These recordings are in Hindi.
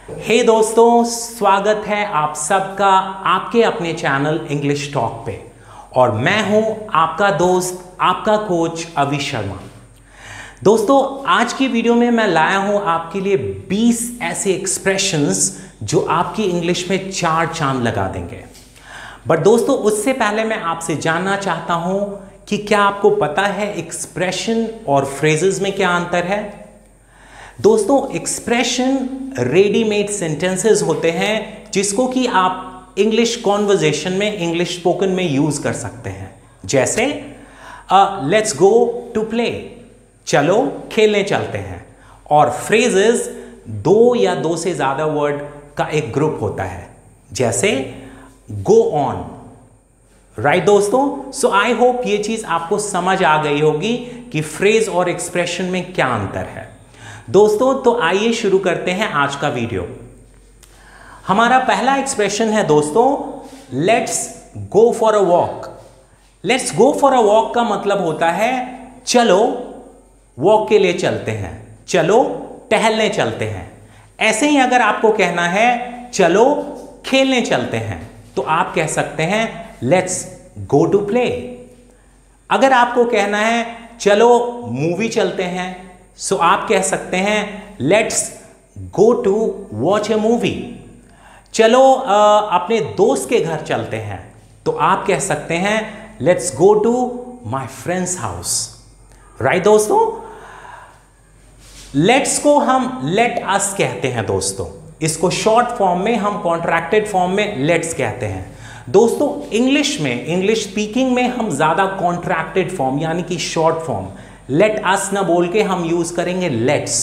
हे दोस्तों, स्वागत है आप सबका आपके अपने चैनल इंग्लिश टॉक पे। और मैं हूं आपका दोस्त, आपका कोच अभी शर्मा। दोस्तों, आज की वीडियो में मैं लाया हूं आपके लिए 20 ऐसे एक्सप्रेशंस जो आपकी इंग्लिश में 4 चांद लगा देंगे। बट दोस्तों, उससे पहले मैं आपसे जानना चाहता हूं कि क्या आपको पता है एक्सप्रेशन और फ्रेजेस में क्या अंतर है। दोस्तों, एक्सप्रेशन रेडीमेड सेंटेंसेस होते हैं जिसको कि आप इंग्लिश कॉन्वर्जेशन में, इंग्लिश स्पोकन में यूज कर सकते हैं। जैसे लेट्स गो टू प्ले, चलो खेलने चलते हैं। और फ्रेजेस 2 या 2 से ज्यादा वर्ड का एक ग्रुप होता है, जैसे गो ऑन। राइट दोस्तों, सो आई होप ये चीज आपको समझ आ गई होगी कि फ्रेज और एक्सप्रेशन में क्या अंतर है। दोस्तों, तो आइए शुरू करते हैं आज का वीडियो। हमारा पहला एक्सप्रेशन है दोस्तों, let's go for a walk. Let's go for a walk का मतलब होता है चलो वॉक के लिए चलते हैं, चलो टहलने चलते हैं। ऐसे ही अगर आपको कहना है चलो खेलने चलते हैं, तो आप कह सकते हैं लेट्स गो टू प्ले। अगर आपको कहना है चलो मूवी चलते हैं, सो आप कह सकते हैं let's go to watch a movie. चलो अपने दोस्त के घर चलते हैं, तो आप कह सकते हैं let's go to my friend's house. Right दोस्तों, लेट्स को हम लेट अस कहते हैं दोस्तों। इसको शॉर्ट फॉर्म में, हम कॉन्ट्रैक्टेड फॉर्म में लेट्स कहते हैं। दोस्तों, इंग्लिश में, इंग्लिश स्पीकिंग में हम ज्यादा कॉन्ट्रैक्टेड फॉर्म यानी कि शॉर्ट फॉर्म लेट अस न बोल के हम यूज करेंगे लेट्स।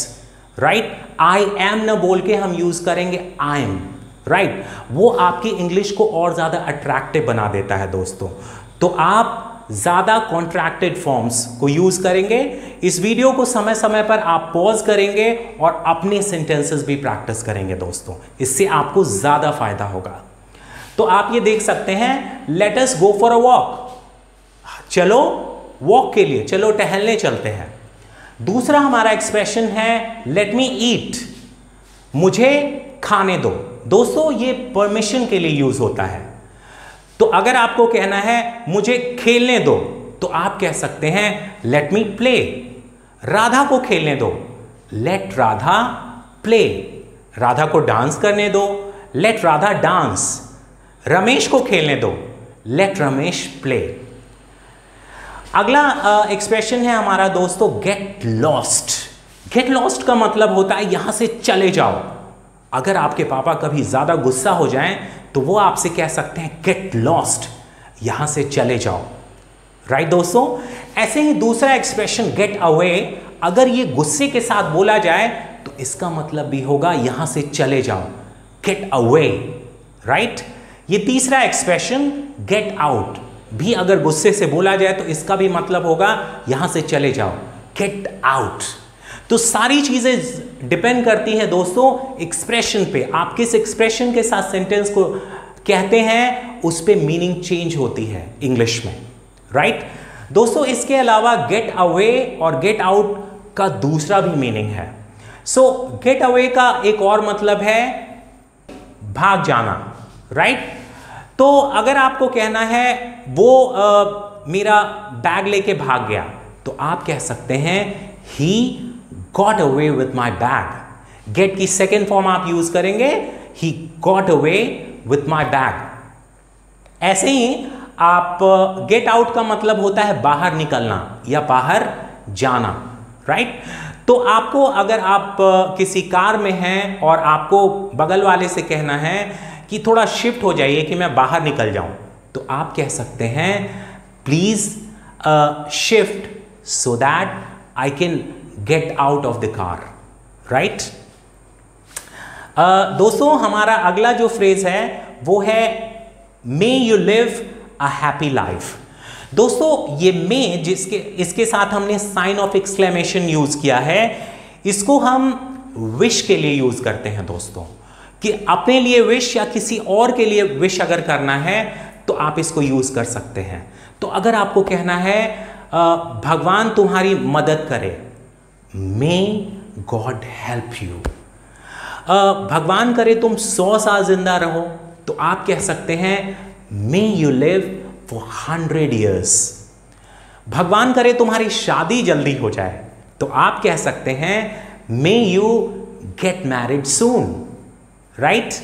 राइट, आई एम न बोल के हम यूज करेंगे आई एम। राइट, वो आपकी इंग्लिश को और ज्यादा अट्रैक्टिव बना देता है दोस्तों। तो आप ज्यादा कॉन्ट्रैक्टेड फॉर्म्स को यूज करेंगे। इस वीडियो को समय समय पर आप पॉज करेंगे और अपने सेंटेंसेस भी प्रैक्टिस करेंगे दोस्तों, इससे आपको ज्यादा फायदा होगा। तो आप ये देख सकते हैं let us go for a walk, चलो वॉक के लिए, चलो टहलने चलते हैं। दूसरा हमारा एक्सप्रेशन है लेट मी ईट, मुझे खाने दो। दोस्तों, ये परमिशन के लिए यूज होता है। तो अगर आपको कहना है मुझे खेलने दो, तो आप कह सकते हैं लेट मी प्ले। राधा को खेलने दो, लेट राधा प्ले। राधा को डांस करने दो, लेट राधा डांस। रमेश को खेलने दो, लेट रमेश प्ले। अगला एक्सप्रेशन है हमारा दोस्तों गेट लॉस्ट। गेट लॉस्ट का मतलब होता है यहां से चले जाओ। अगर आपके पापा कभी ज्यादा गुस्सा हो जाएं, तो वो आपसे कह सकते हैं गेट लॉस्ट, यहां से चले जाओ। राइट दोस्तों, ऐसे ही दूसरा एक्सप्रेशन गेट अवे, अगर ये गुस्से के साथ बोला जाए तो इसका मतलब भी होगा यहां से चले जाओ, गेट अवे। राइट, ये तीसरा एक्सप्रेशन गेट आउट भी अगर गुस्से से बोला जाए तो इसका भी मतलब होगा यहां से चले जाओ, गेट आउट। तो सारी चीजें डिपेंड करती हैं दोस्तों एक्सप्रेशन पे। आप किस एक्सप्रेशन के साथ सेंटेंस को कहते हैं, उस पे मीनिंग चेंज होती है इंग्लिश में। राइट दोस्तों, इसके अलावा गेट अवे और गेट आउट का दूसरा भी मीनिंग है। सो गेट अवे का एक और मतलब है भाग जाना। राइट, तो अगर आपको कहना है वो मेरा बैग लेके भाग गया, तो आप कह सकते हैं he got away with my bag. Get की सेकेंड फॉर्म आप यूज करेंगे he got away with my bag. ऐसे ही आप गेट आउट का मतलब होता है बाहर निकलना या बाहर जाना। राइट, तो आपको अगर आप किसी कार में हैं और आपको बगल वाले से कहना है कि थोड़ा शिफ्ट हो जाइए कि मैं बाहर निकल जाऊं, तो आप कह सकते हैं please shift so that I can get out of the car. Right दोस्तों, हमारा अगला जो फ्रेज है वो है may you live a happy life. दोस्तों, ये मे इसके साथ हमने साइन ऑफ एक्सक्लेमेशन यूज किया है। इसको हम विश के लिए यूज करते हैं दोस्तों, कि अपने लिए विश या किसी और के लिए विश अगर करना है तो आप इसको यूज कर सकते हैं। तो अगर आपको कहना है भगवान तुम्हारी मदद करे, मे गॉड हेल्प यू। भगवान करे तुम 100 साल जिंदा रहो तो आप कह सकते हैं may you live for 100 years। भगवान करे तुम्हारी शादी जल्दी हो जाए तो आप कह सकते हैं may you get married soon, right.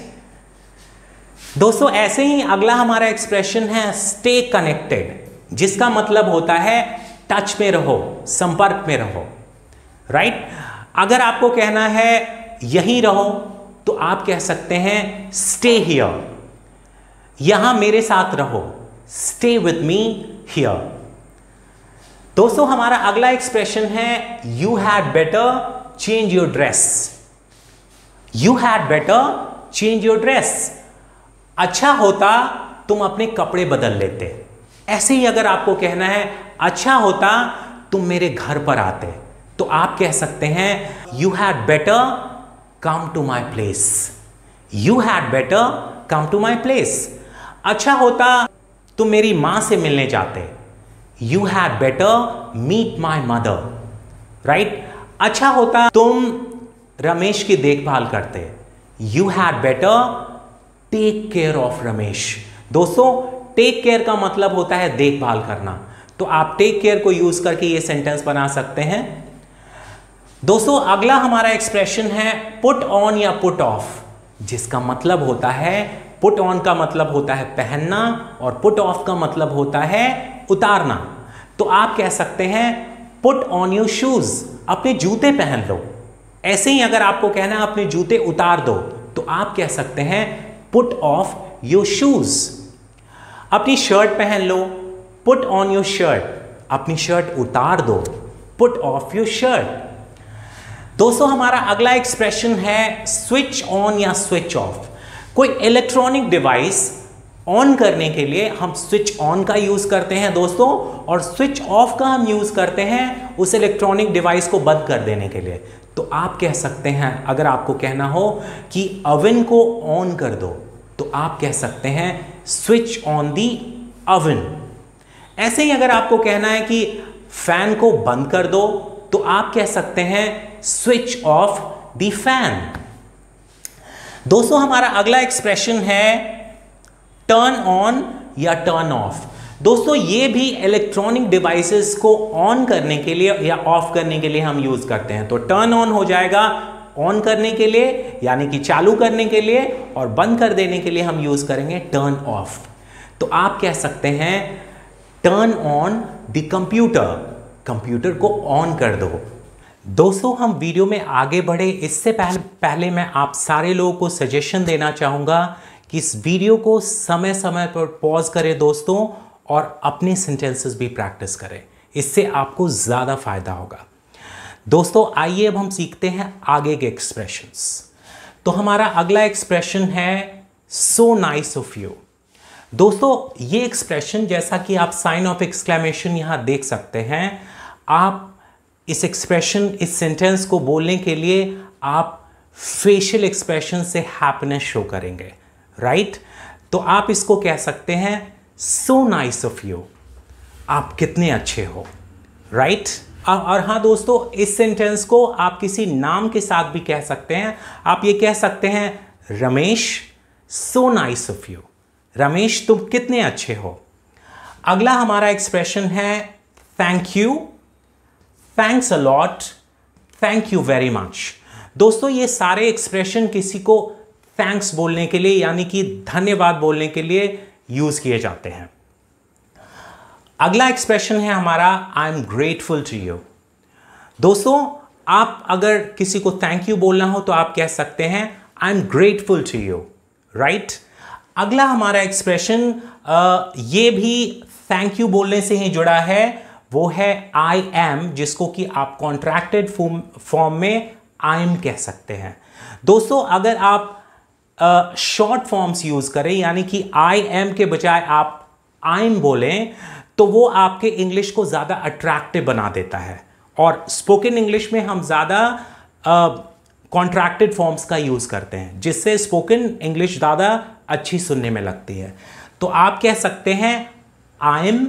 दोस्तों ऐसे ही अगला हमारा एक्सप्रेशन है स्टे कनेक्टेड, जिसका मतलब होता है टच में रहो, संपर्क में रहो, राइट। अगर आपको कहना है यहीं रहो तो आप कह सकते हैं स्टे हियर, यहां मेरे साथ रहो, स्टे विथ मी हियर। दोस्तों हमारा अगला एक्सप्रेशन है you had better change your dress. You had better change your dress, अच्छा होता तुम अपने कपड़े बदल लेते। ऐसे ही अगर आपको कहना है अच्छा होता तुम मेरे घर पर आते तो आप कह सकते हैं you had better come to my place. You had better come to my place, अच्छा होता तुम मेरी मां से मिलने जाते। You had better meet my mother, right. अच्छा होता तुम रमेश की देखभाल करते। You had better take care of Ramesh. दोस्तों टेक केयर का मतलब होता है देखभाल करना, तो आप टेक केयर को यूज करके ये सेंटेंस बना सकते हैं। दोस्तों अगला हमारा एक्सप्रेशन है पुट ऑन या पुट ऑफ, जिसका मतलब होता है पुट ऑन का मतलब होता है पहनना और पुट ऑफ का मतलब होता है उतारना। तो आप कह सकते हैं पुट ऑन योर शूज, अपने जूते पहन लो। ऐसे ही अगर आपको कहना है अपने जूते उतार दो तो आप कह सकते हैं पुट ऑफ योर शूज। अपनी शर्ट पहन लो, पुट ऑन योर शर्ट, अपनी शर्ट उतार दो, पुट ऑफ योर शर्ट। दोस्तों हमारा अगला एक्सप्रेशन है स्विच ऑन या स्विच ऑफ। कोई इलेक्ट्रॉनिक डिवाइस ऑन करने के लिए हम स्विच ऑन का यूज करते हैं दोस्तों, और स्विच ऑफ का हम यूज करते हैं उस इलेक्ट्रॉनिक डिवाइस को बंद कर देने के लिए। तो आप कह सकते हैं अगर आपको कहना हो कि ओवन को ऑन कर दो तो आप कह सकते हैं स्विच ऑन दी ओवन। ऐसे ही अगर आपको कहना है कि फैन को बंद कर दो तो आप कह सकते हैं स्विच ऑफ द फैन। दोस्तों हमारा अगला एक्सप्रेशन है टर्न ऑन या टर्न ऑफ। दोस्तों ये भी इलेक्ट्रॉनिक डिवाइसेस को ऑन करने के लिए या ऑफ करने के लिए हम यूज करते हैं। तो टर्न ऑन हो जाएगा ऑन करने के लिए यानी कि चालू करने के लिए, और बंद कर देने के लिए हम यूज करेंगे टर्न ऑफ। तो आप कह सकते हैं turn on the computer, computer को ऑन कर दो। दोस्तों हम वीडियो में आगे बढ़े इससे पहले मैं आप सारे लोगों को सजेशन देना चाहूँगा कि इस वीडियो को समय समय पर पॉज करें दोस्तों, और अपने सेंटेंसेस भी प्रैक्टिस करें, इससे आपको ज़्यादा फायदा होगा। दोस्तों आइए अब हम सीखते हैं आगे के एक्सप्रेशंस। तो हमारा अगला एक्सप्रेशन है सो नाइस ऑफ यू। दोस्तों ये एक्सप्रेशन जैसा कि आप साइन ऑफ एक्सक्लेमेशन यहाँ देख सकते हैं, आप इस एक्सप्रेशन इस सेंटेंस को बोलने के लिए आप फेशियल एक्सप्रेशन से हैप्पीनेस शो करेंगे, राइट। तो आप इसको कह सकते हैं सो नाइस ऑफ यू, आप कितने अच्छे हो, राइट। और हाँ दोस्तों इस सेंटेंस को आप किसी नाम के साथ भी कह सकते हैं। आप ये कह सकते हैं Ramesh so nice of you, Ramesh तुम कितने अच्छे हो। अगला हमारा एक्सप्रेशन है thank you, thanks a lot, thank you very much. दोस्तों ये सारे एक्सप्रेशन किसी को थैंक्स बोलने के लिए यानी कि धन्यवाद बोलने के लिए यूज किए जाते हैं। अगला एक्सप्रेशन है हमारा I am grateful to you. दोस्तों आप अगर किसी को थैंक यू बोलना हो तो आप कह सकते हैं I am grateful to you, right. अगला हमारा एक्सप्रेशन ये भी थैंक यू बोलने से ही जुड़ा है, वो है आई एम, जिसको कि आप कॉन्ट्रैक्टेड फॉर्म में आई एम कह सकते हैं। दोस्तों अगर आप शॉर्ट फॉर्म्स यूज करें यानी कि आई एम के बजाय आप आई एम बोलें तो वो आपके इंग्लिश को ज़्यादा अट्रैक्टिव बना देता है, और स्पोकन इंग्लिश में हम ज़्यादा कॉन्ट्रैक्टेड फॉर्म्स का यूज़ करते हैं जिससे स्पोकन इंग्लिश ज़्यादा अच्छी सुनने में लगती है। तो आप कह सकते हैं I am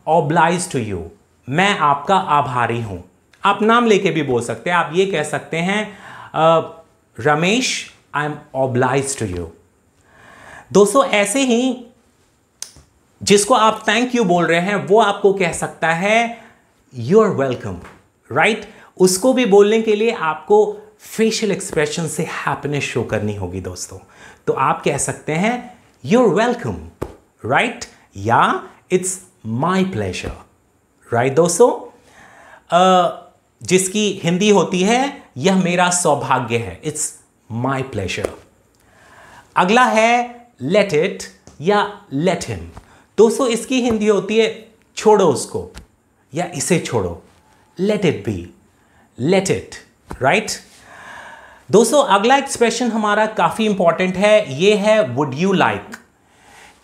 obliged to you, मैं आपका आभारी हूँ। आप नाम लेके भी बोल सकते हैं, आप ये कह सकते हैं Ramesh I am obliged to you. दोस्तों ऐसे ही जिसको आप थैंक यू बोल रहे हैं वो आपको कह सकता है यू आर वेलकम, राइट। उसको भी बोलने के लिए आपको फेशियल एक्सप्रेशन से हैप्पीनेस शो करनी होगी दोस्तों। तो आप कह सकते हैं यू आर वेलकम, राइट, या इट्स माय प्लेजर, राइट दोस्तों। जिसकी हिंदी होती है यह मेरा सौभाग्य है, इट्स माय प्लेजर। अगला है लेट इट या लेट हिम। दोस्तों इसकी हिंदी होती है छोड़ो उसको या इसे छोड़ो, let it be, let it, right. दोस्तों अगला एक्सप्रेशन हमारा काफी इंपॉर्टेंट है, ये है वुड यू लाइक,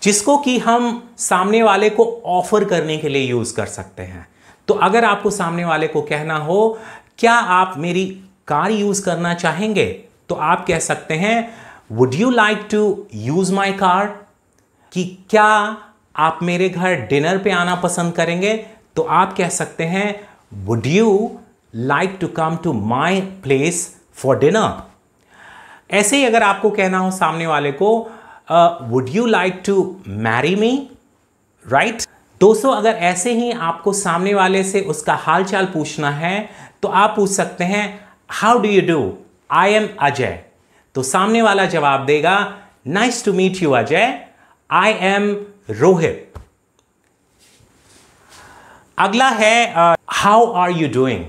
जिसको कि हम सामने वाले को ऑफर करने के लिए यूज कर सकते हैं। तो अगर आपको सामने वाले को कहना हो क्या आप मेरी कार यूज करना चाहेंगे, तो आप कह सकते हैं would you like to use my car, कि क्या आप मेरे घर डिनर पे आना पसंद करेंगे, तो आप कह सकते हैं would you like to come to my place for dinner. ऐसे ही अगर आपको कहना हो सामने वाले को would you like to marry me, right. दोस्तों अगर ऐसे ही आपको सामने वाले से उसका हालचाल पूछना है तो आप पूछ सकते हैं how do you do, I am Ajay. तो सामने वाला जवाब देगा nice to meet you Ajay, I am Rohit. अगला है हाउ आर यू डूइंग।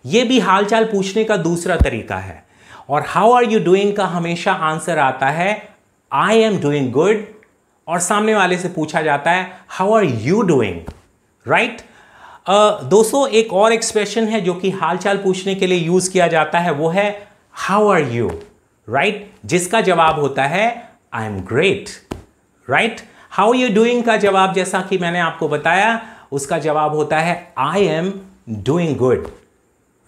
यह भी हालचाल पूछने का दूसरा तरीका है, और हाउ आर यू डूइंग का हमेशा आंसर आता है आई एम डूइंग गुड, और सामने वाले से पूछा जाता है how are you doing, right. दोस्तों एक और एक्सप्रेशन है जो कि हालचाल पूछने के लिए यूज किया जाता है, वो है हाउ आर यू, राइट, जिसका जवाब होता है I am great, right. How you doing का जवाब जैसा कि मैंने आपको बताया उसका जवाब होता है I am doing good,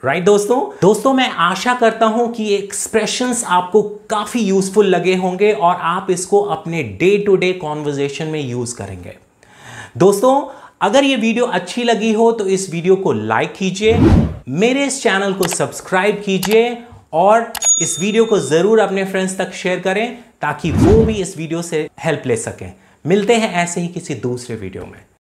right दोस्तों मैं आशा करता हूं कि एक्सप्रेशंस आपको काफी यूजफुल लगे होंगे और आप इसको अपने डे टू डे कॉन्वर्जेशन में यूज करेंगे। दोस्तों अगर ये वीडियो अच्छी लगी हो तो इस वीडियो को लाइक कीजिए, मेरे इस चैनल को सब्सक्राइब कीजिए और इस वीडियो को जरूर अपने फ्रेंड्स तक शेयर करें ताकि वो भी इस वीडियो से हेल्प ले सकें। मिलते हैं ऐसे ही किसी दूसरे वीडियो में।